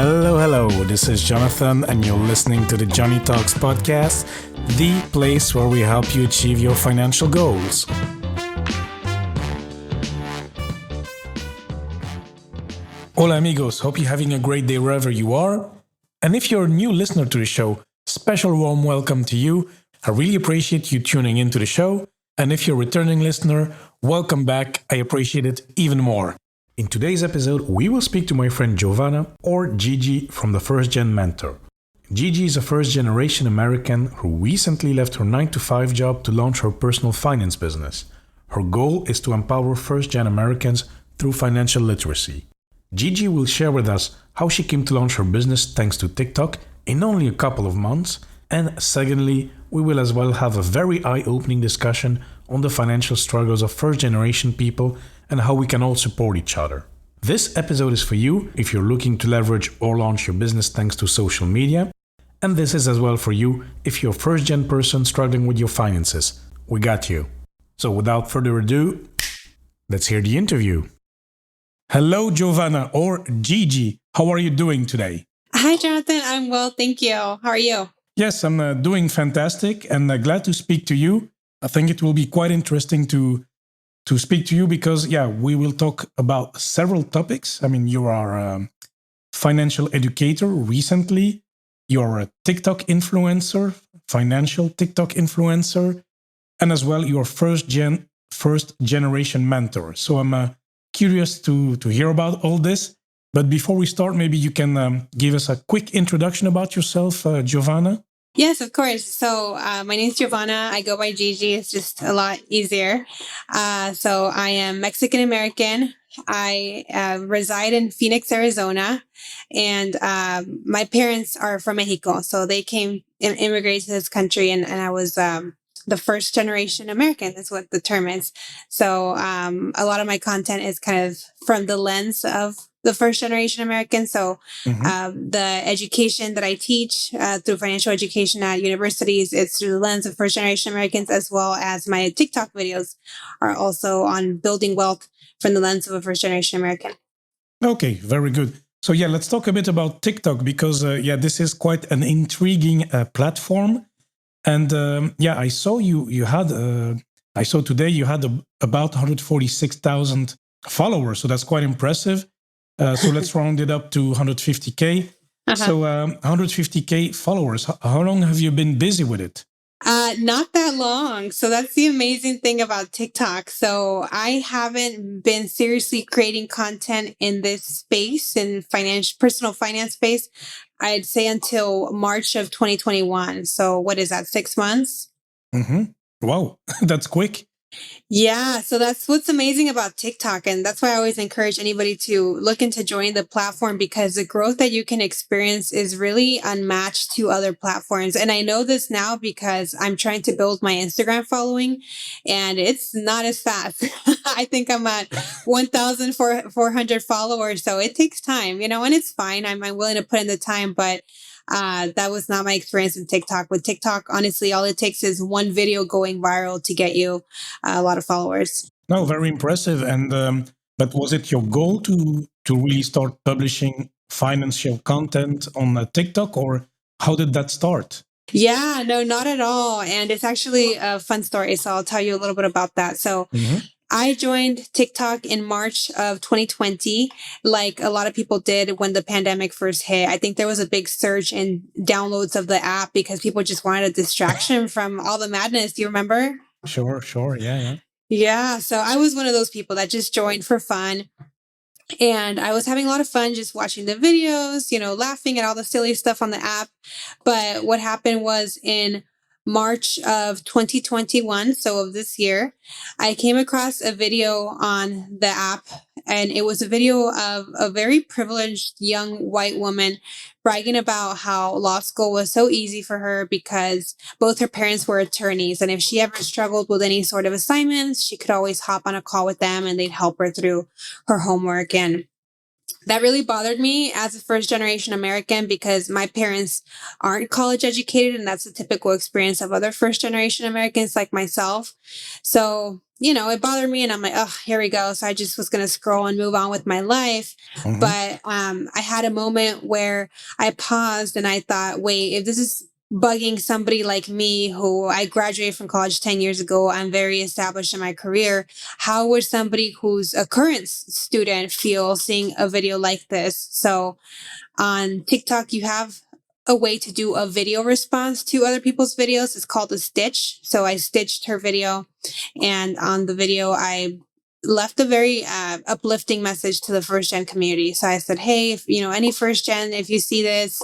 Hello. This is Jonathan, and you're listening to the Johnny Talks podcast, the place where we help you achieve your financial goals. Hola, amigos. Hope you're having a great day wherever you are. And if you're a new listener to the show, special warm welcome to you. I really appreciate you tuning into the show. And if you're a returning listener, welcome back. I appreciate it even more. In today's episode, we will speak to my friend Giovanna, or Gigi, from the First Gen Mentor. Gigi is a first-generation American who recently left her 9-to-5 job to launch her personal finance business. Her goal is to empower first-gen Americans through financial literacy. Gigi will share with us how she came to launch her business thanks to TikTok in only a couple of months. And secondly, we will as well have a very eye-opening discussion on the financial struggles of first-generation people and how we can all support each other. This episode is for you if you're looking to leverage or launch your business thanks to social media. And this is as well for you if you're a first-gen person struggling with your finances. We got you. So without further ado, let's hear the interview. Hello, Giovanna, or Gigi. How are you doing today? Hi, Jonathan. I'm well, thank you. How are you? Yes, I'm doing fantastic and glad to speak to you. I think it will be quite interesting to speak to you because, we will talk about several topics. I mean, you are a financial educator recently. You're a TikTok influencer, financial TikTok influencer, and as well, you're first generation mentor. So I'm curious to hear about all this. But before we start, maybe you can give us a quick introduction about yourself, Giovanna. Yes, of course. So my name is Giovanna. I go by Gigi. It's just a lot easier. So I am Mexican American. I reside in Phoenix, Arizona, and my parents are from Mexico. So they came and immigrated to this country, and I was the first generation American. That's what the term is. So a lot of my content is kind of from the lens of the first generation American. So the education that I teach through financial education at universities, it's through the lens of first generation Americans, as well as my TikTok videos are also on building wealth from the lens of a first generation American. Okay, very good. So let's talk a bit about TikTok because this is quite an intriguing platform. And I saw you had I saw today you had about 146,000 followers. So that's quite impressive. So let's round it up to 150K. So 150K followers. How long have you been busy with it? Not that long. So that's the amazing thing about TikTok. So I haven't been seriously creating content in this space, in personal finance space, I'd say until March of 2021. So what is that, 6 months? Wow, that's quick. Yeah, so that's what's amazing about TikTok. And that's why I always encourage anybody to look into joining the platform, because the growth that you can experience is really unmatched to other platforms. And I know this now because I'm trying to build my Instagram following and it's not as fast. I think I'm at 1,400 followers. So it takes time, and it's fine. I'm willing to put in the time, but that was not my experience in TikTok. With TikTok, honestly, all it takes is one video going viral to get you a lot of followers. No, very impressive. And but was it your goal to really start publishing financial content on TikTok, or how did that start? Yeah, no, not at all. And it's actually a fun story. So I'll tell you a little bit about that. So I joined TikTok in March of 2020, like a lot of people did when the pandemic first hit. I think there was a big surge in downloads of the app because people just wanted a distraction from all the madness. Do you remember? Sure. Yeah. Yeah. So I was one of those people that just joined for fun. And I was having a lot of fun just watching the videos, laughing at all the silly stuff on the app. But what happened was in March of 2021, so of this year, I came across a video on the app, and it was a video of a very privileged young white woman bragging about how law school was so easy for her because both her parents were attorneys. And if she ever struggled with any sort of assignments, she could always hop on a call with them and they'd help her through her homework. And that really bothered me as a first generation American because my parents aren't college educated, and that's the typical experience of other first generation Americans like myself. So it bothered me, and I'm like, oh, here we go. So I just was going to scroll and move on with my life. Mm-hmm. But I had a moment where I paused and I thought, wait, if this is bugging somebody like me who I graduated from college 10 years ago, I'm very established in my career, how would somebody who's a current student feel seeing a video like this? So on TikTok, you have a way to do a video response to other people's videos. It's called a stitch. So I stitched her video, and on the video, I left a very uplifting message to the first gen community. So I said, hey, if any first gen, if you see this,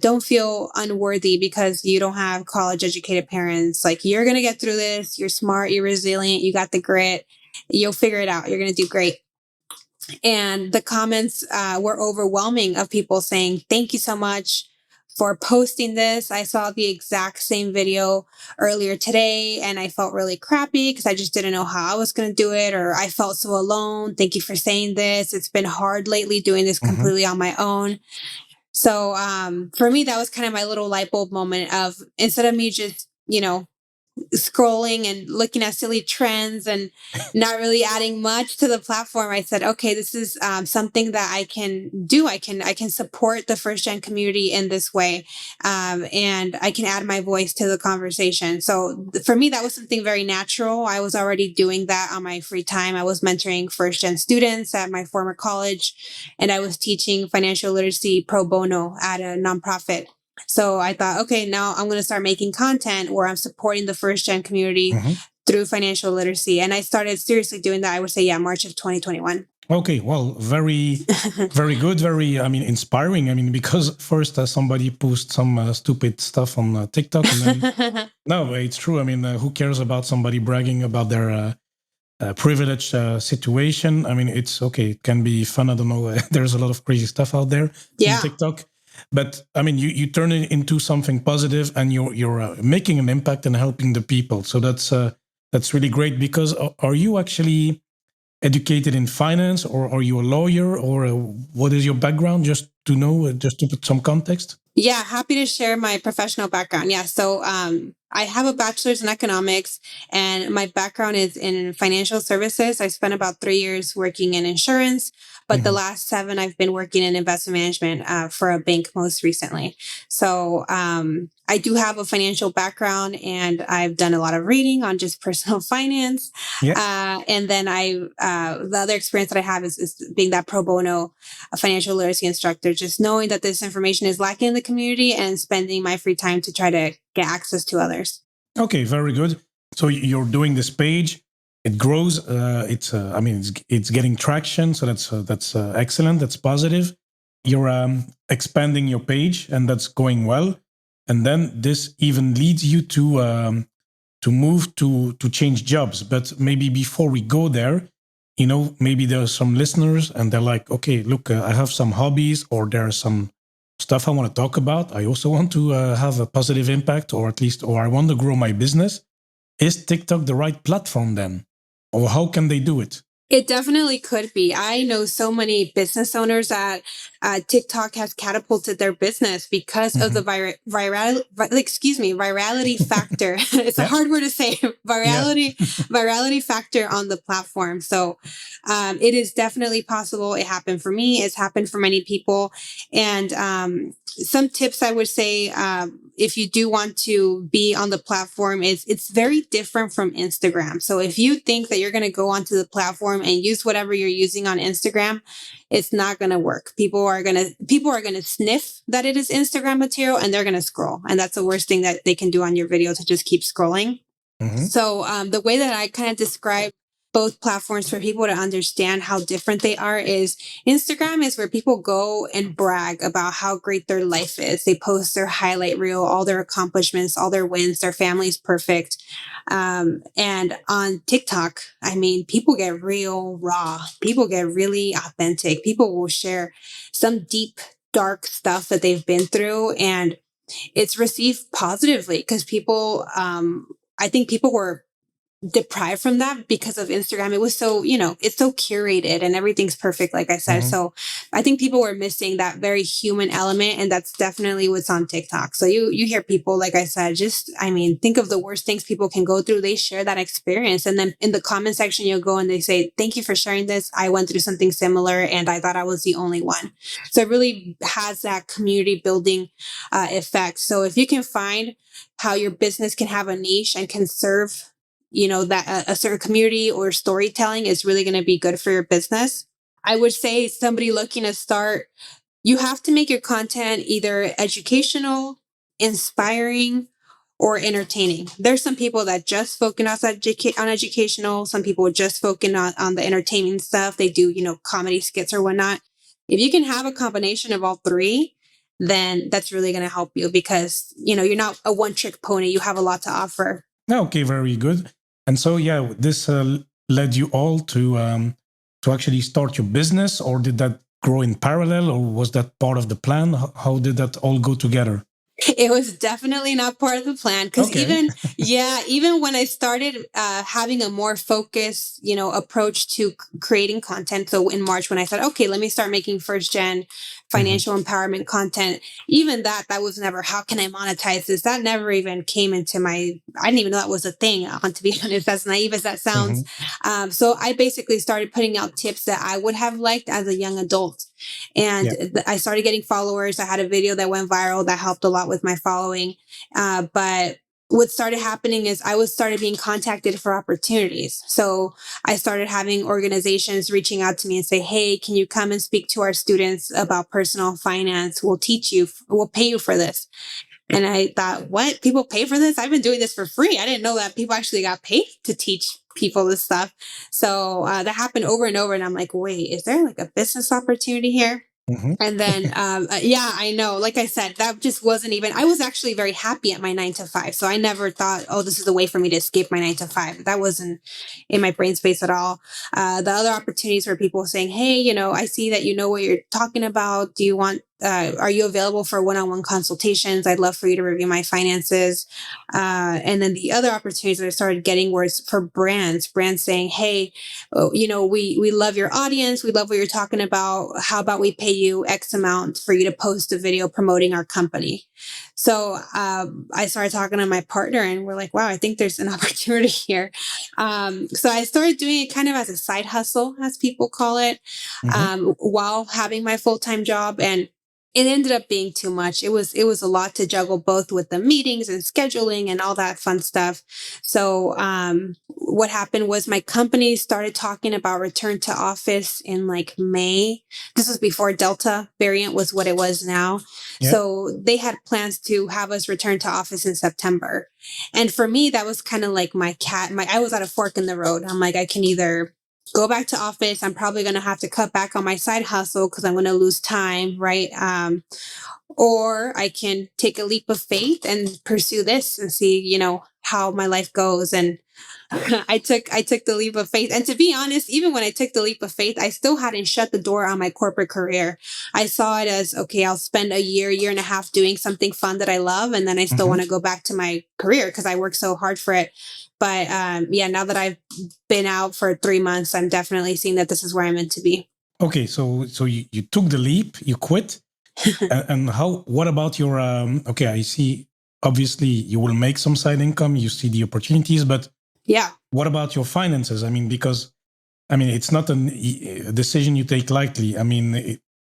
don't feel unworthy because you don't have college educated parents. Like, you're going to get through this. You're smart, you're resilient, you got the grit. You'll figure it out. You're going to do great. And the comments were overwhelming of people saying, thank you so much for posting this. I saw the exact same video earlier today and I felt really crappy because I just didn't know how I was going to do it, or I felt so alone. Thank you for saying this. It's been hard lately doing this completely on my own. So for me, that was kind of my little light bulb moment of, instead of me just, scrolling and looking at silly trends and not really adding much to the platform, I said, okay, this is something that I can do. I can support the first gen community in this way, and I can add my voice to the conversation. So for me, that was something very natural. I was already doing that on my free time. I was mentoring first gen students at my former college, and I was teaching financial literacy pro bono at a nonprofit. So I thought, okay, now I'm going to start making content where I'm supporting the first gen community through financial literacy. And I started seriously doing that, I would say, March of 2021. Okay, well, very, very good, very, inspiring. Because first somebody posts some stupid stuff on TikTok, and then no, it's true. Who cares about somebody bragging about their privileged situation? It's okay. It can be fun. I don't know. There's a lot of crazy stuff out there on TikTok, but you turn it into something positive, and you're making an impact and helping the people. So that's really great. Because are you actually educated in finance, or are you a lawyer, or what is your background? Just to know, just to put some context. Yeah, happy to share my professional background. Yeah, so I have a bachelor's in economics, and my background is in financial services. I spent about 3 years working in insurance, but the last 7 I've been working in investment management for a bank most recently. So I do have a financial background, and I've done a lot of reading on just personal finance. And then the other experience that I have is being that pro bono financial literacy instructor, just knowing that this information is lacking in the community and spending my free time to try to get access to others. Okay, very good. So you're doing this page, it grows. It's getting traction. So that's excellent. That's positive. You're expanding your page, and that's going well. And then this even leads you to move to change jobs. But maybe before we go there, maybe there are some listeners and they're like, okay, look, I have some hobbies, or there's some stuff I want to talk about. I also want to have a positive impact, or I want to grow my business. Is TikTok the right platform then? Or how can they do it? It definitely could be. I know so many business owners that TikTok has catapulted their business because of the virality factor. It's a hard word to say. Virality factor on the platform. So it is definitely possible. It happened for me. It's happened for many people. And some tips I would say, if you do want to be on the platform, is it's very different from Instagram. So if you think that you're going to go onto the platform and use whatever you're using on Instagram, it's not going to work. People are going to sniff that it is Instagram material, and they're going to scroll. And that's the worst thing that they can do on your video, to just keep scrolling. So the way that I kind of describe both platforms for people to understand how different they are is, Instagram is where people go and brag about how great their life is. They post their highlight reel, all their accomplishments, all their wins, their family's perfect. And on TikTok, people get real raw. People get really authentic. People will share some deep, dark stuff that they've been through, and it's received positively because people, I think people were deprived from that because of Instagram. It was so, it's so curated and everything's perfect, like I said. Mhm. So I think people were missing that very human element, and that's definitely what's on TikTok. So you hear people, like I said, just, I mean, think of the worst things people can go through. They share that experience, and then in the comment section, you'll go and they say, "Thank you for sharing this. I went through something similar, and I thought I was the only one." So it really has that community building effect. So if you can find how your business can have a niche and can serve, that a certain community or storytelling is really going to be good for your business. I would say somebody looking to start, you have to make your content either educational, inspiring, or entertaining. There's some people that just focus on educational. Some people just focus on the entertaining stuff. They do, comedy skits or whatnot. If you can have a combination of all three, then that's really going to help you because, you're not a one trick pony. You have a lot to offer. Okay, very good. And so, yeah, this led you all to actually start your business, or did that grow in parallel, or was that part of the plan? How did that all go together? It was definitely not part of the plan because Okay. even when I started having a more focused, approach to creating content. So in March, when I said, okay, let me start making first gen Mhm. financial empowerment content, even that was never, how can I monetize this? That never even came into my, I didn't even know that was a thing. To be honest, as naive as that sounds. Mhm. So I basically started putting out tips that I would have liked as a young adult. And Yeah. I started getting followers. I had a video that went viral that helped a lot with my following. But what started happening is I was started being contacted for opportunities. So I started having organizations reaching out to me and say, "Hey, can you come and speak to our students about personal finance? We'll teach you, we'll pay you for this." And I thought, what? People pay for this? I've been doing this for free. I didn't know that people actually got paid to teach people this stuff. So that happened over and over. And I'm like, wait, is there like a business opportunity here? Mhm. And then, yeah, I know. Like I said, that just wasn't even, I was actually very happy at my 9 to 5. So I never thought, oh, this is a way for me to escape my 9 to 5. That wasn't in my brain space at all. The other opportunities were people saying, hey, I see that you know what you're talking about. Do you want, are you available for one-on-one consultations? I'd love for you to review my finances. And then the other opportunities that I started getting was for brands saying, hey, oh, we love your audience. We love what you're talking about. How about we pay you X amount for you to post a video promoting our company? So I started talking to my partner, and we're like, wow, I think there's an opportunity here. So I started doing it kind of as a side hustle, as people call it, Mhm. while having my full-time job. And it ended up being too much. It was a lot to juggle, both with the meetings and scheduling and all that fun stuff. So what happened was my company started talking about return to office in like May. This was before Delta variant was what it was now. Yeah. So they had plans to have us return to office in September. And for me, that was kind of like I was at a fork in the road. I'm like, I can either go back to office. I'm probably going to have to cut back on my side hustle because I'm going to lose time, right? Or I can take a leap of faith and pursue this and see, how my life goes. And I took the leap of faith. And to be honest, even when I took the leap of faith, I still hadn't shut the door on my corporate career. I saw it as, okay, I'll spend a year and a half doing something fun that I love, and then I still Mhm. want to go back to my career because I worked so hard for it. But yeah, now that I've been out for 3 months, I'm definitely seeing that this is where I'm meant to be. Okay, so you took the leap, you quit, and how? What about your? Okay, I see. Obviously, you will make some side income. You see the opportunities, but Yeah. what about your finances? I mean, because it's not a decision you take lightly.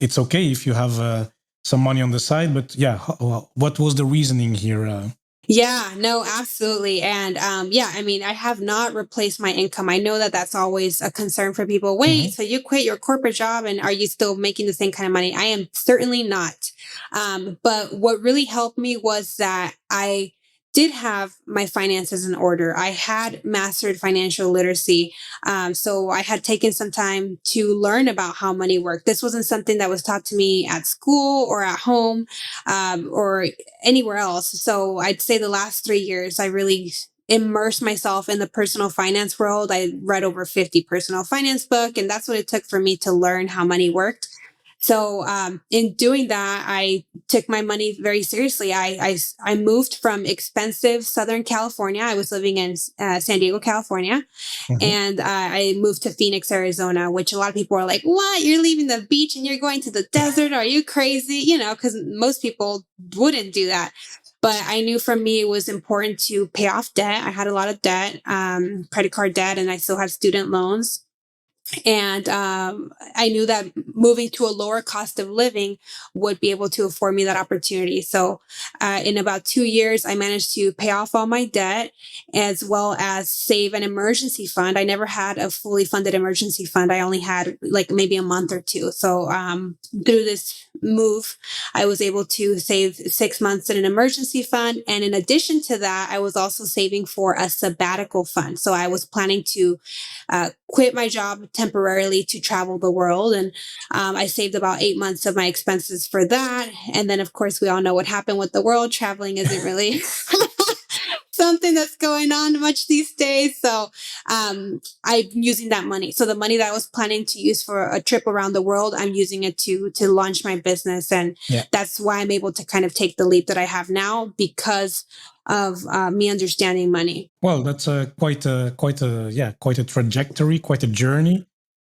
It's okay if you have some money on the side, but yeah, what was the reasoning here? Yeah, no, absolutely. And yeah, I mean, I have not replaced my income. I know that that's always a concern for people. Wait, Mhm. so you quit your corporate job and are you still making the same kind of money? I am certainly not. But what really helped me was that I did have my finances in order. I had mastered financial literacy. So I had taken some time to learn about how money worked. This wasn't something that was taught to me at school or at home, or anywhere else. So I'd say the last 3 years, I really immersed myself in the personal finance world. I read over 50 personal finance book, and that's what it took for me to learn how money worked. So in doing that, I took my money very seriously. I moved from expensive Southern California. I was living in San Diego, California, Mhm. and I moved to Phoenix, Arizona, which a lot of people are like, "What? You're leaving the beach and you're going to the desert? Are you crazy?" You know, because most people wouldn't do that. But I knew for me it was important to pay off debt. I had a lot of debt, credit card debt, and I still had student loans. And I knew that moving to a lower cost of living would be able to afford me that opportunity. So, in about 2 years, I managed to pay off all my debt as well as save an emergency fund. I never had a fully funded emergency fund. I only had like maybe a month or two. So, through this move, I was able to save 6 months in an emergency fund. And in addition to that, I was also saving for a sabbatical fund. So, I was planning to quit my job temporarily to travel the world. And I saved about 8 months of my expenses for that. And then, of course, we all know what happened with the world. Traveling isn't really something that's going on much these days. So I'm using that money. So the money that I was planning to use for a trip around the world, I'm using it to launch my business. And Yeah. that's why I'm able to kind of take the leap that I have now because of me understanding money. Well, that's quite a trajectory, quite a journey.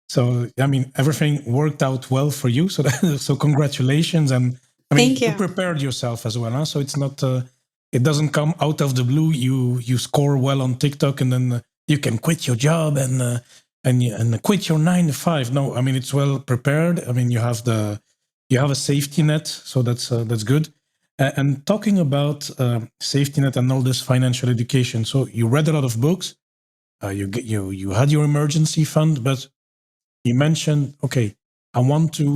So I mean, everything worked out well for you. So so congratulations, and I mean, Thank you you. prepared yourself as well, huh? So it's not, it doesn't come out of the blue. You score well on TikTok, and then you can quit your job and quit your 9 to 5. No, I mean it's well prepared. I mean you have a safety net, so that's good. And talking about safety net and all this financial education, so you read a lot of books. You had your emergency fund, but you mentioned, okay, I want to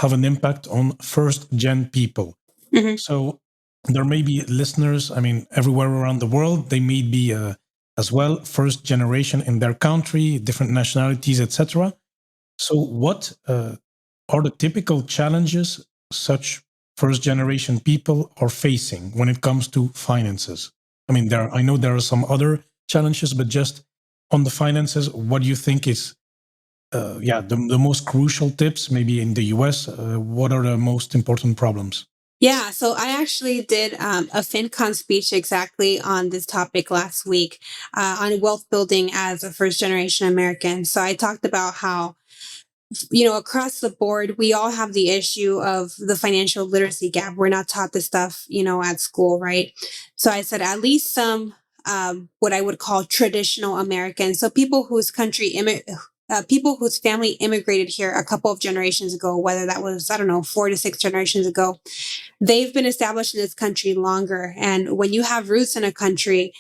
have an impact on first gen people. Mhm. So there may be listeners, I mean, everywhere around the world, they may be as well first generation in their country, different nationalities, etc. So what are the typical challenges such first generation people are facing when it comes to finances? I mean, I know there are some other challenges, but just on the finances, what do you think is the most crucial tips, maybe in the US? What are the most important problems? Yeah, so I actually did a FinCon speech exactly on this topic last week on wealth building as a first generation American. So I talked about how, across the board, we all have the issue of the financial literacy gap. We're not taught this stuff, at school, right? So I said at least some what I would call traditional Americans. So people whose family immigrated here a couple of generations ago, whether that was, I don't know, 4 to 6 generations ago, they've been established in this country longer. And when you have roots in a country,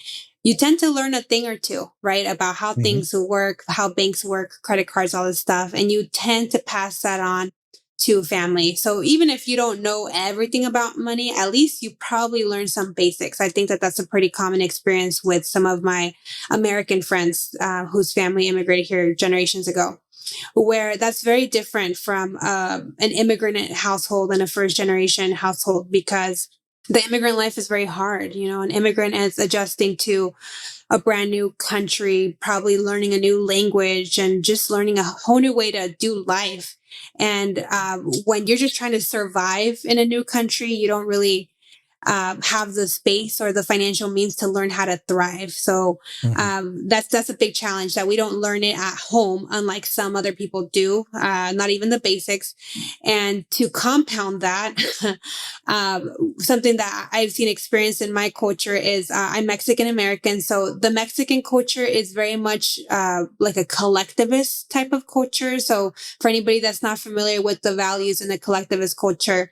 you tend to learn a thing or two, right? About how Mhm. things work, how banks work, credit cards, all this stuff. And you tend to pass that on to family. So even if you don't know everything about money, at least you probably learn some basics. I think that that's a pretty common experience with some of my American friends whose family immigrated here generations ago, where that's very different from an immigrant household and a first generation household because the immigrant life is very hard. An immigrant is adjusting to a brand new country, probably learning a new language and just learning a whole new way to do life. And when you're just trying to survive in a new country, you don't really have the space or the financial means to learn how to thrive. So Mhm. that's a big challenge that we don't learn it at home, unlike some other people do. Not even the basics. And to compound that, something that I've seen experienced in my culture is I'm Mexican American, so the Mexican culture is very much like a collectivist type of culture. So for anybody that's not familiar with the values in the collectivist culture,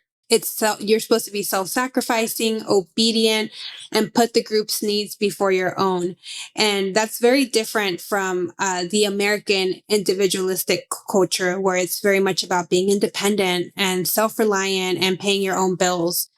you're supposed to be self-sacrificing, obedient, and put the group's needs before your own. And that's very different from the American individualistic culture, where it's very much about being independent and self-reliant and paying your own bills.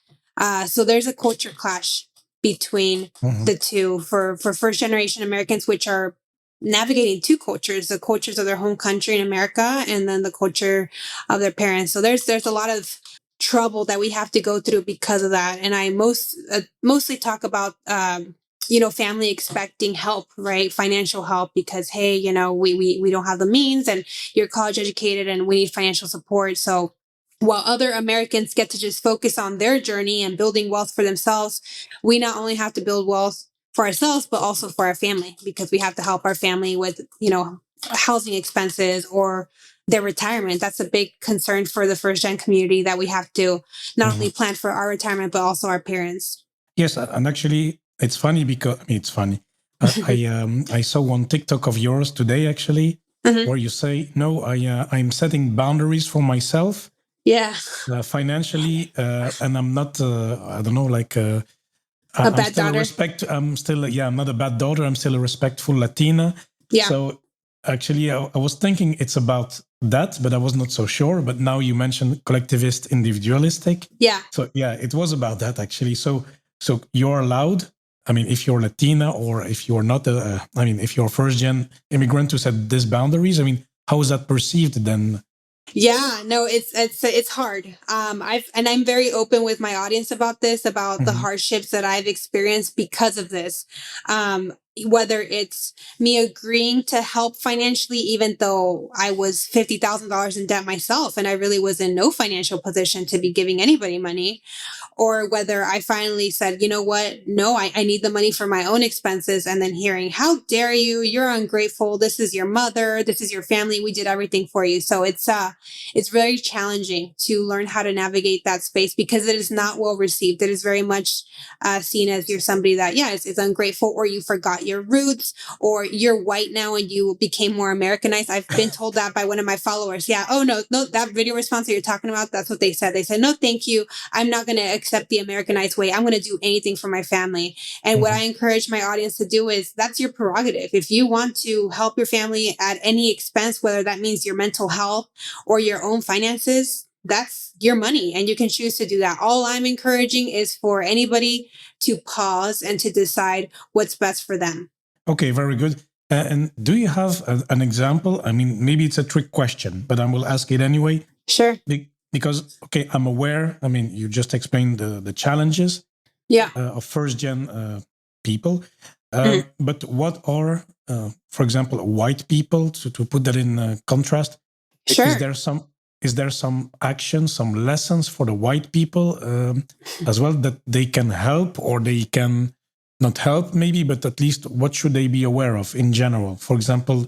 So there's a culture clash between Mhm. the two for first generation Americans, which are navigating two cultures: the cultures of their home country in America, and then the culture of their parents. So there's a lot of trouble that we have to go through because of that. And I mostly talk about family expecting help, right? Financial help, because hey, we don't have the means, and you're college educated and we need financial support. So while other Americans get to just focus on their journey and building wealth for themselves, we not only have to build wealth for ourselves, but also for our family, because we have to help our family with, housing expenses or their retirement. That's a big concern for the first gen community, that we have to not only plan for our retirement, but also our parents. Yes, and actually, it's funny because it's funny. I saw one TikTok of yours today, actually, where you say, "No, I'm setting boundaries for myself, Yeah. Financially, and I'm not, I don't know, like A I'm bad still daughter. I'm still, yeah, I'm not a bad daughter. I'm still a respectful Latina." Yeah. So actually, I was thinking it's about that, but I was not so sure. But now you mentioned collectivist, individualistic. Yeah. So yeah, it was about that actually. So you're allowed. I mean, if you're Latina or if you're not, I mean, if you're first gen immigrant to set these boundaries, I mean, how is that perceived then? Yeah, no, it's hard. I'm very open with my audience about this, about the hardships that I've experienced because of this. Whether it's me agreeing to help financially, even though I was $50,000 in debt myself, and I really was in no financial position to be giving anybody money, or whether I finally said, you know what, no, I need the money for my own expenses. And then hearing, how dare you? You're ungrateful. This is your mother. This is your family. We did everything for you. So it's very challenging to learn how to navigate that space, because it is not well received. It is very much seen as you're somebody that, yeah, is ungrateful, or you forgot your roots, or you're white now and you became more Americanized. I've been told that by one of my followers. Yeah. Oh, no, that video response that you're talking about, that's what they said. They said, no, thank you. I'm not going to accept the Americanized way. I'm going to do anything for my family. And what I encourage my audience to do is, that's your prerogative. If you want to help your family at any expense, whether that means your mental health or your own finances, that's your money and you can choose to do that. All I'm encouraging is for anybody to pause and to decide what's best for them. Okay, very good. And do you have an example? I mean, maybe it's a trick question, but I will ask it anyway. Sure. Because, okay, I'm aware. I mean, you just explained the challenges Yeah. of first gen people. But what are, for example, white people, to put that in contrast? Sure. Is there some action, some lessons for the white people as well that they can help, or they can not help maybe, but at least what should they be aware of in general? For example,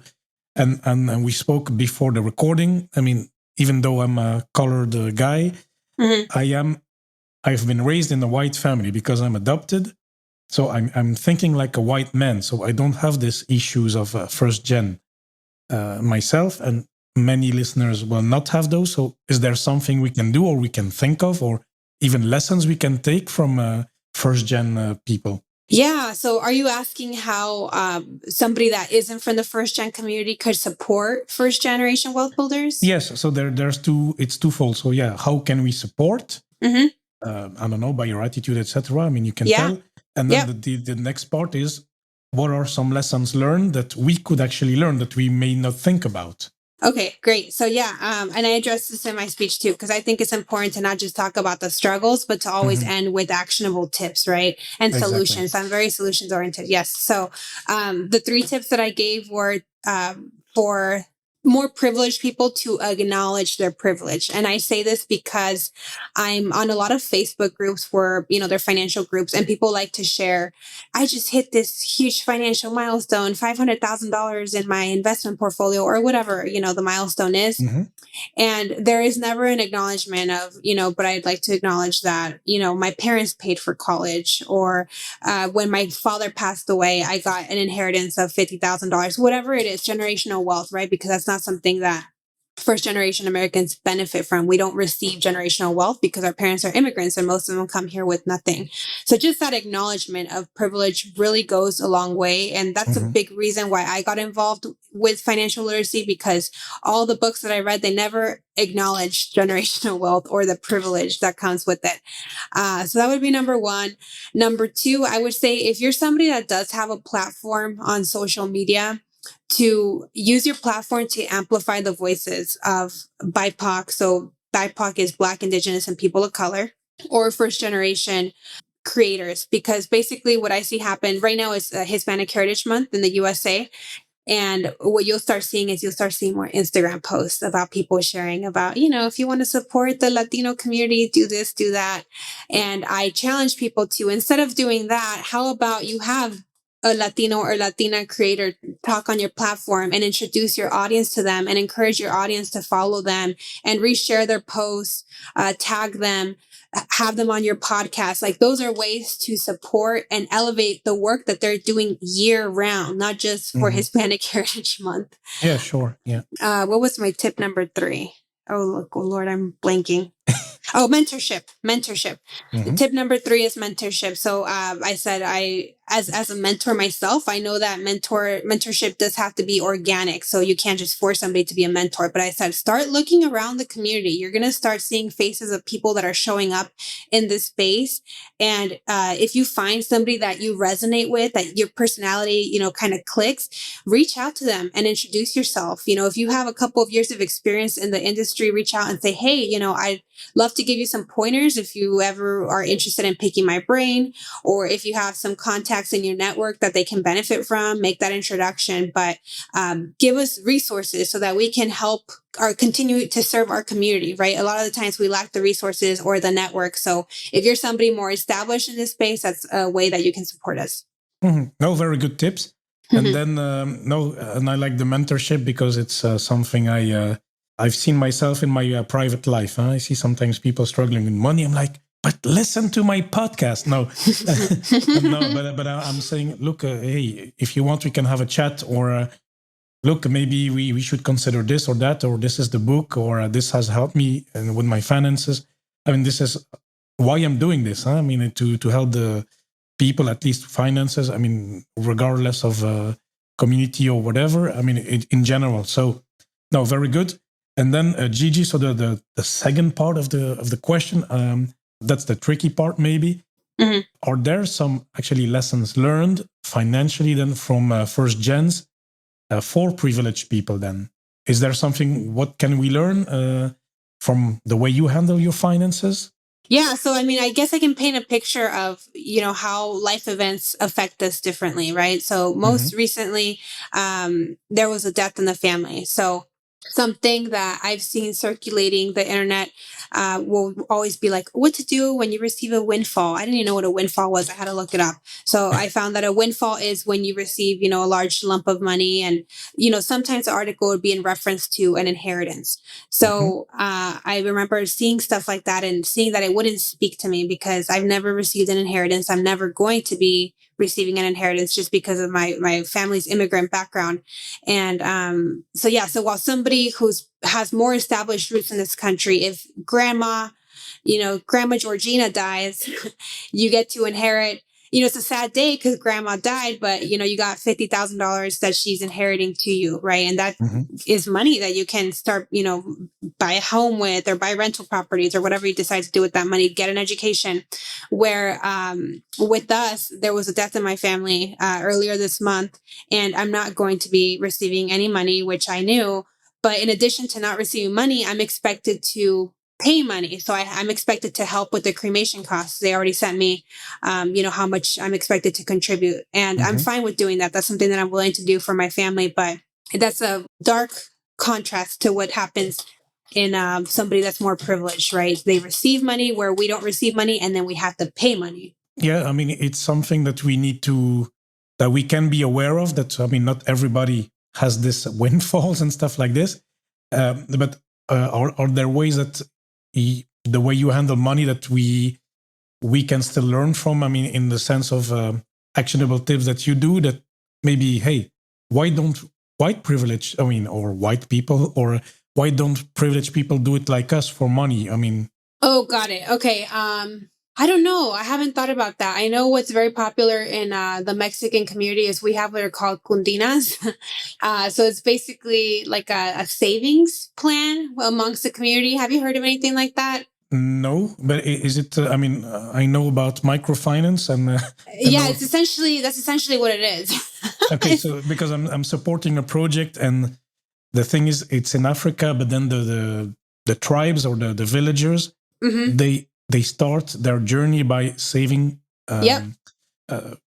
and we spoke before the recording. I mean, even though I'm a colored guy, I've been raised in a white family because I'm adopted. So I'm thinking like a white man. So I don't have these issues of first gen myself, and many listeners will not have those. So is there something we can do, or we can think of, or even lessons we can take from first gen people? Yeah. So are you asking how somebody that isn't from the first gen community could support first generation wealth builders? Yes. So there's two. It's twofold. So yeah, how can we support? I don't know, by your attitude, etc. I mean, you can tell. And then the next part is, what are some lessons learned that we could actually learn that we may not think about? Okay, great. So yeah, and I address this in my speech too, because I think it's important to not just talk about the struggles, but to always end with actionable tips, right? And solutions. I'm very solutions oriented. Yes. So the 3 tips that I gave were for more privileged people to acknowledge their privilege. And I say this because I'm on a lot of Facebook groups where, they're financial groups, and people like to share, I just hit this huge financial milestone, $500,000 in my investment portfolio, or whatever, the milestone is. And there is never an acknowledgement of, but I'd like to acknowledge that, my parents paid for college, or when my father passed away, I got an inheritance of $50,000, whatever it is, generational wealth, right? Because that's not something that first generation Americans benefit from. We don't receive generational wealth because our parents are immigrants and most of them come here with nothing. So just that acknowledgement of privilege really goes a long way. And that's a big reason why I got involved with financial literacy, because all the books that I read, they never acknowledged generational wealth or the privilege that comes with it. So that would be number 1. Number 2, I would say, if you're somebody that does have a platform on social media, to use your platform to amplify the voices of BIPOC. So BIPOC is Black, Indigenous, and people of color, or first generation creators, because basically what I see happen right now is Hispanic Heritage Month in the USA. And what you'll start seeing is more Instagram posts about people sharing about, if you want to support the Latino community, do this, do that. And I challenge people to, instead of doing that, how about you have a Latino or Latina creator talk on your platform and introduce your audience to them and encourage your audience to follow them and reshare their posts, tag them, have them on your podcast. Like, those are ways to support and elevate the work that they're doing year round, not just for Hispanic Heritage Month. Yeah, sure. Yeah. What was my tip number 3? Oh, Lord, I'm blanking. Oh, mentorship. Tip number 3 is mentorship. So I said, as a mentor myself, I know that mentorship does have to be organic. So you can't just force somebody to be a mentor. But I said, start looking around the community. You're going to start seeing faces of people that are showing up in this space. And if you find somebody that you resonate with, that your personality, kind of clicks, reach out to them and introduce yourself. If you have a couple of years of experience in the industry, reach out and say, hey, I'd love to give you some pointers if you ever are interested in picking my brain, or if you have some contacts in your network that they can benefit from, make that introduction. But give us resources so that we can help or continue to serve our community, right? A lot of the times we lack the resources or the network. So if you're somebody more established in this space, that's a way that you can support us. No, very good tips. And then, and I like the mentorship because it's something I've seen myself in my private life. I see sometimes people struggling with money. I'm like, but listen to my podcast. No, no, but I'm saying, look, hey, if you want, we can have a chat, or look, maybe we should consider this or that, or this is the book, or this has helped me with my finances. I mean, this is why I'm doing this. I mean, to help the people, at least finances. I mean, regardless of community or whatever. I mean, in general. So, no, very good. And then Gigi, so the second part of the question, that's the tricky part, maybe. Are there some actually lessons learned financially then from first gens for privileged people then? Is there something, what can we learn from the way you handle your finances? Yeah. So, I mean, I guess I can paint a picture of, how life events affect us differently, right? So most recently, there was a death in the family. So something that I've seen circulating the internet will always be like, what to do when you receive a windfall. I didn't even know what a windfall was. I had to look it up. So I found that a windfall is when you receive, a large lump of money. And, sometimes the article would be in reference to an inheritance. So I remember seeing stuff like that and seeing that it wouldn't speak to me because I've never received an inheritance. I'm never going to be receiving an inheritance just because of my family's immigrant background. And so while somebody has more established roots in this country, if grandma Georgina dies, you get to inherit. It's a sad day because grandma died, but you got $50,000 that she's inheriting to you, right? And that is money that you can start, buy a home with, or buy rental properties, or whatever you decide to do with that money. Get an education. Where with us, there was a death in my family earlier this month, and I'm not going to be receiving any money, which I knew. But in addition to not receiving money, I'm expected to pay money. So I'm expected to help with the cremation costs. They already sent me, how much I'm expected to contribute. And I'm fine with doing that. That's something that I'm willing to do for my family. But that's a dark contrast to what happens in somebody that's more privileged, right? They receive money where we don't receive money, and then we have to pay money. Yeah, I mean, it's something that that we can be aware of. That, I mean, not everybody has this windfalls and stuff like this. But are there ways that the way you handle money that we can still learn from? I mean, in the sense of actionable tips that you do, that maybe, hey, why don't white privilege, or white people, or why don't privileged people do it like us for money? I mean. Oh, got it. Okay. I don't know. I haven't thought about that. I know what's very popular in the Mexican community is we have what are called cundinas. So it's basically like a savings plan amongst the community. Have you heard of anything like that? No, but is it? I know about microfinance and. Yeah, that's essentially what it is. Okay, so because I'm supporting a project, and the thing is, it's in Africa, but then the tribes or the villagers, they start their journey by saving,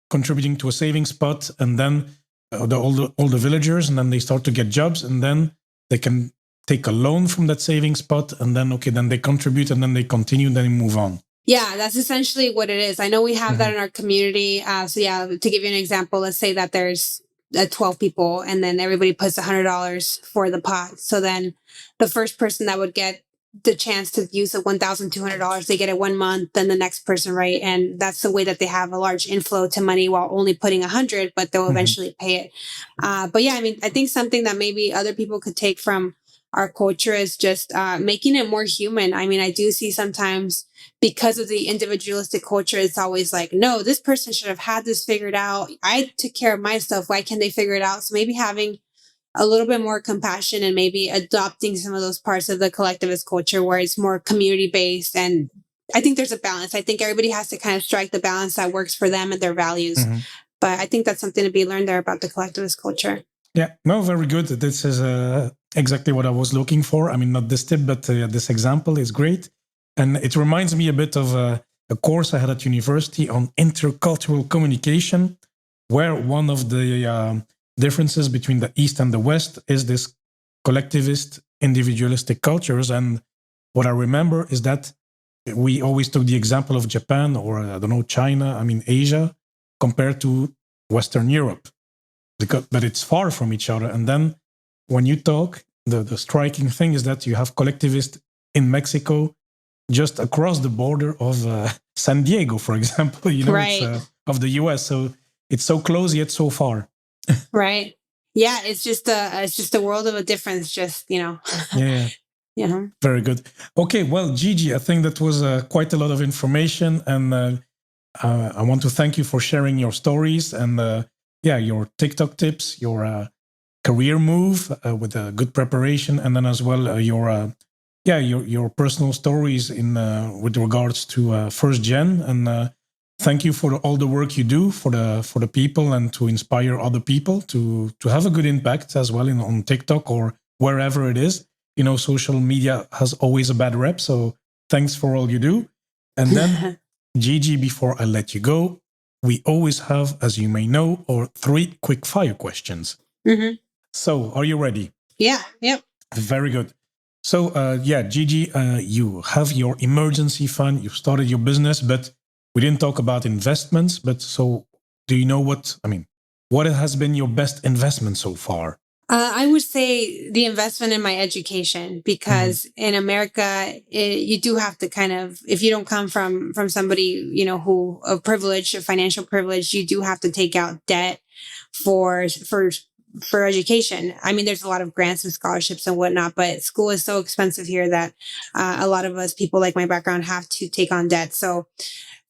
contributing to a savings pot, and then all the villagers, and then they start to get jobs, and then they can take a loan from that savings pot, and then then they contribute, and then they continue, then they move on. Yeah, that's essentially what it is. I know we have that in our community. So yeah, to give you an example, let's say that there's 12 people and then everybody puts $100 for the pot. So then the first person that would get the chance to use the $1,200, they get it 1 month, then the next person, right? And that's the way that they have a large inflow to money while only putting 100, but they'll eventually pay it. But yeah, I mean, I think something that maybe other people could take from our culture is just making it more human. I mean, I do see sometimes because of the individualistic culture, it's always like, no, this person should have had this figured out. I took care of my stuff. Why can't they figure it out? So maybe having a little bit more compassion and maybe adopting some of those parts of the collectivist culture where it's more community based. And I think there's a balance. I think everybody has to kind of strike the balance that works for them and their values. But I think that's something to be learned there about the collectivist culture. Yeah, no, very good. This is exactly what I was looking for. I mean, not this tip, but this example is great. And it reminds me a bit of a course I had at university on intercultural communication, where one of the differences between the East and the West is this collectivist, individualistic cultures. And what I remember is that we always took the example of Japan or, I don't know, China, I mean, Asia, compared to Western Europe. But it's far from each other. And then when you talk, the striking thing is that you have collectivists in Mexico just across the border of San Diego, for example, it's, of the US. So it's so close yet so far. Right. Yeah, it's just a world of a difference. Just Yeah. Yeah. Very good. Okay, well, Gigi, I think that was quite a lot of information, and I want to thank you for sharing your stories and your TikTok tips, your career move with a good preparation, and then as well your personal stories in with regards to first gen. And thank you for all the work you do for the people and to inspire other people to have a good impact as well on TikTok or wherever it is. Social media has always a bad rep, so thanks for all you do. And then, Gigi, before I let you go, we always have, as you may know, our 3 quick fire questions. So, are you ready? Yeah. Yep. Very good. So, Gigi, you have your emergency fund, you started your business, but we didn't talk about investments. But so, do you know what has been your best investment so far? I would say the investment in my education, because in America, you do have to kind of, if you don't come from somebody, who of privilege, of financial privilege, you do have to take out debt for education. I mean, there's a lot of grants and scholarships and whatnot, but school is so expensive here that a lot of us, people like my background, have to take on debt. So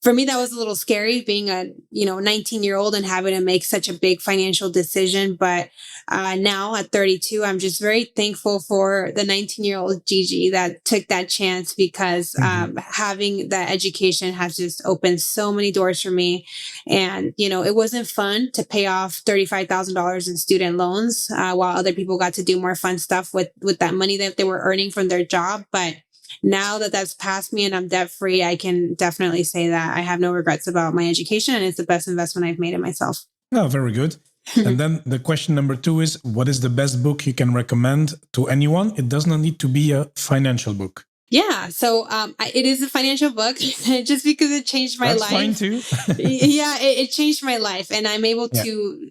for me, that was a little scary, being a 19-year-old and having to make such a big financial decision. But now at 32, I'm just very thankful for the 19-year-old Gigi that took that chance, because having that education has just opened so many doors for me. And it wasn't fun to pay off $35,000 in student loans while other people got to do more fun stuff with that money that they were earning from their job. But now that that's past me and I'm debt free, I can definitely say that I have no regrets about my education, and it's the best investment I've made in myself. Oh, very good. And then the question number 2 is, what is the best book you can recommend to anyone? It does not need to be a financial book. Yeah. So it is a financial book just because it changed my life. That's fine too. Yeah, it changed my life. And I'm able to,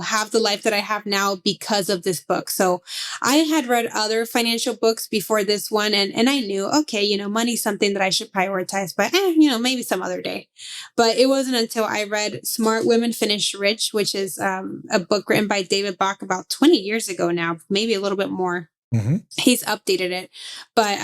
have the life that I have now because of this book. So I had read other financial books before this one. And I knew, okay, money's something that I should prioritize, but, maybe some other day. But it wasn't until I read Smart Women Finish Rich, which is a book written by David Bach about 20 years ago now, maybe a little bit more. He's updated it. But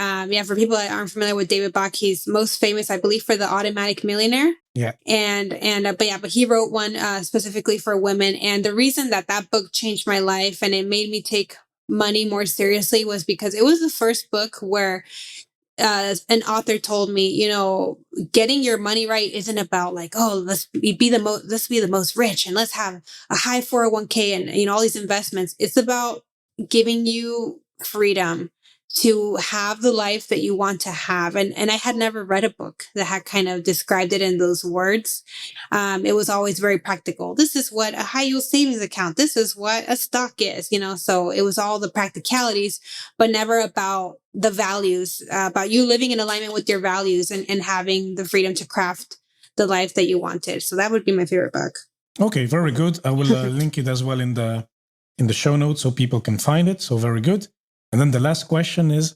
for people that aren't familiar with David Bach, he's most famous, I believe, for The Automatic Millionaire. Yeah. But he wrote one specifically for women. And the reason that book changed my life and it made me take money more seriously was because it was the first book where an author told me, getting your money right isn't about like, oh, let's be the most rich and let's have a high 401k and all these investments. It's about giving you freedom to have the life that you want to have. And I had never read a book that had kind of described it in those words. It was always very practical. This is what a high yield savings account, this is what a stock is, so it was all the practicalities, but never about the values, about you living in alignment with your values and having the freedom to craft the life that you wanted. So that would be my favorite book. Okay, very good. I will link it as well in the show notes so people can find it. So very good. And then the last question is,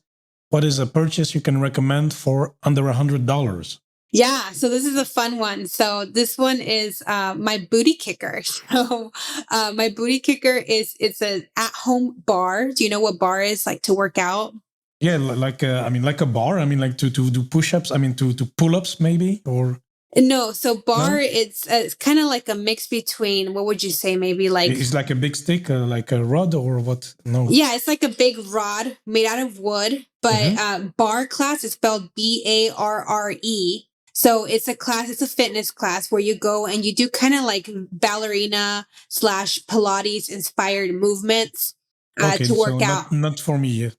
what is a purchase you can recommend for under $100? Yeah, so this is a fun one. So this one is my booty kicker. So my booty kicker it's an at-home bar. Do you know what bar is, like to work out? Yeah, like a bar. I mean, like to do push-ups. I mean, to pull-ups maybe, or no. So bar, no? It's kind of like a mix between, what would you say? Maybe like it's like a big stick, like a rod, or what? No. Yeah, it's like a big rod made out of wood. But bar class is spelled BARRE. So it's a fitness class where you go and you do kind of like ballerina / Pilates inspired movements to work out. Not for me.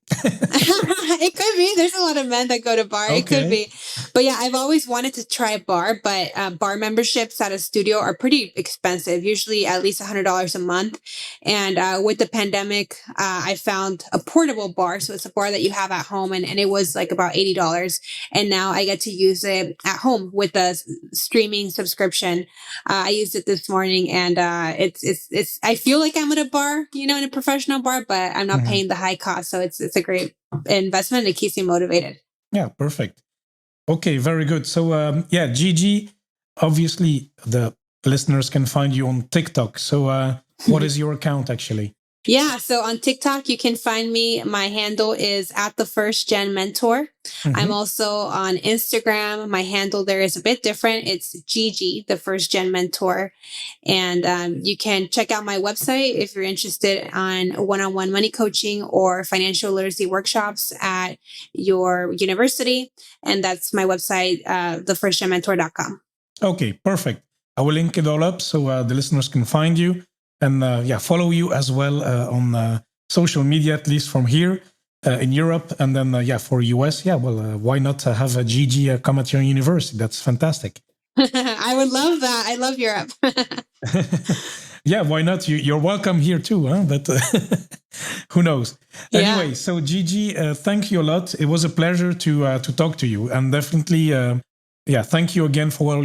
It could be. There's a lot of men that go to bar. Okay. It could be. But yeah, I've always wanted to try a bar, but bar memberships at a studio are pretty expensive, usually at least $100 a month. And with the pandemic, I found a portable bar. So it's a bar that you have at home, and it was like about $80. And now I get to use it at home with a streaming subscription. I used it this morning, and it's I feel like I'm at a bar, in a professional bar, but I'm not paying the high cost. So it's a great investment. It keeps me motivated. Yeah, perfect. Okay, very good. So Gigi, obviously the listeners can find you on TikTok. So what is your account actually? Yeah, so on TikTok, you can find me. My handle is @the1stGenMentor. I'm also on Instagram. My handle there is a bit different. It's Gigi, the First Gen Mentor. And you can check out my website if you're interested on one-on-one money coaching or financial literacy workshops at your university. And that's my website, thefirstgenmentor.com. Okay, perfect. I will link it all up so the listeners can find you. And follow you as well on social media, at least from here in Europe. And then, for US, why not have a Gigi come at your university? That's fantastic. I would love that. I love Europe. Yeah, why not? You're welcome here too, huh? But who knows? Yeah. Anyway, so Gigi, thank you a lot. It was a pleasure to talk to you. And definitely, thank you again for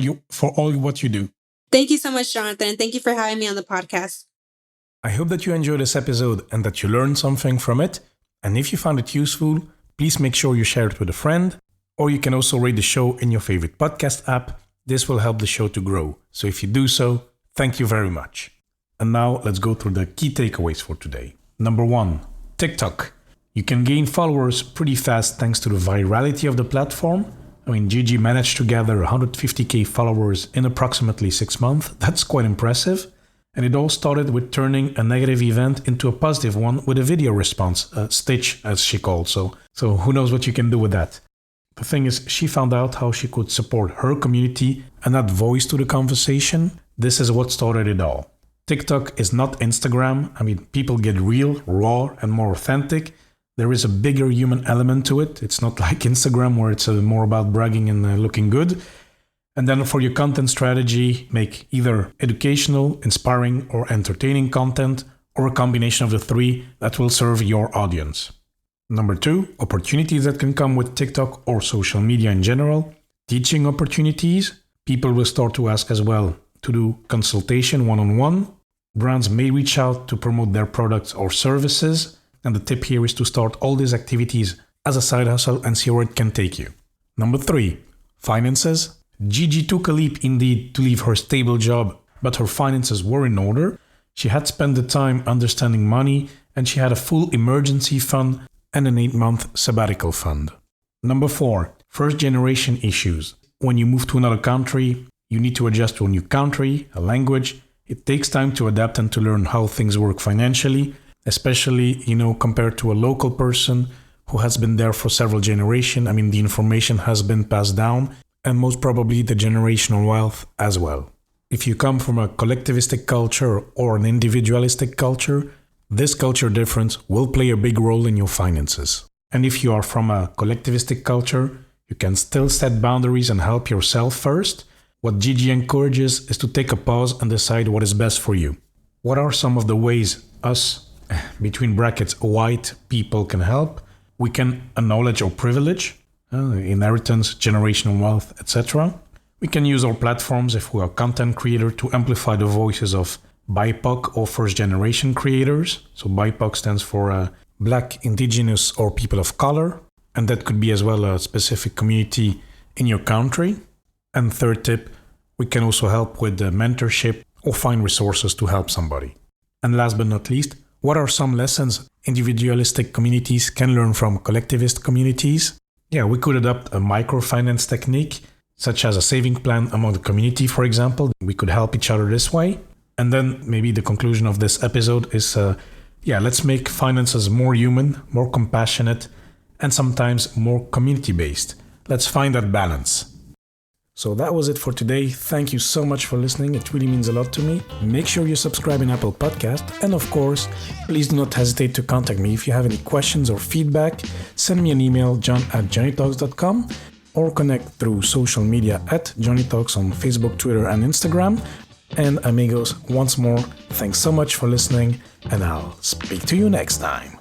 all what you do. Thank you so much, Jonathan. Thank you for having me on the podcast. I hope that you enjoyed this episode and that you learned something from it. And if you found it useful, please make sure you share it with a friend, or you can also rate the show in your favorite podcast app. This will help the show to grow. So if you do so, thank you very much. And now let's go through the key takeaways for today. Number 1, TikTok. You can gain followers pretty fast thanks to the virality of the platform. I mean, Gigi managed to gather 150k followers in approximately 6 months. That's quite impressive. And it all started with turning a negative event into a positive one with a video response, Stitch as she called. So who knows what you can do with that. The thing is, she found out how she could support her community and add voice to the conversation. This is what started it all. TikTok is not Instagram. I mean, people get real, raw, and more authentic. There is a bigger human element to it. It's not like Instagram where it's more about bragging and looking good. And then for your content strategy, make either educational, inspiring, or entertaining content, or a combination of the three that will serve your audience. Number 2, opportunities that can come with TikTok or social media in general. Teaching opportunities. People will start to ask as well to do consultation one-on-one. Brands may reach out to promote their products or services. And the tip here is to start all these activities as a side hustle and see where it can take you. Number 3, finances. Gigi took a leap indeed to leave her stable job, but her finances were in order. She had spent the time understanding money, and she had a full emergency fund and an 8-month sabbatical fund. Number 4, first generation issues. When you move to another country, you need to adjust to a new country, a language. It takes time to adapt and to learn how things work financially, especially, compared to a local person who has been there for several generations. I mean, the information has been passed down, and most probably the generational wealth as well. If you come from a collectivistic culture or an individualistic culture, this culture difference will play a big role in your finances. And if you are from a collectivistic culture, you can still set boundaries and help yourself first. What Gigi encourages is to take a pause and decide what is best for you. What are some of the ways us, between brackets, white people can help? We can acknowledge our privilege, inheritance, generational wealth, etc. We can use our platforms if we are content creator to amplify the voices of BIPOC or first generation creators. So BIPOC stands for Black, Indigenous or people of color. And that could be as well a specific community in your country. And third tip, we can also help with mentorship or find resources to help somebody. And last but not least, what are some lessons individualistic communities can learn from collectivist communities? Yeah, we could adopt a microfinance technique, such as a saving plan among the community, for example. We could help each other this way. And then maybe the conclusion of this episode is, let's make finances more human, more compassionate, and sometimes more community-based. Let's find that balance. So that was it for today. Thank you so much for listening. It really means a lot to me. Make sure you subscribe in Apple Podcast. And of course, please do not hesitate to contact me. If you have any questions or feedback, send me an email, john@johnnytalks.com, or connect through social media at Johnny Talks on Facebook, Twitter, and Instagram. And amigos, once more, thanks so much for listening, and I'll speak to you next time.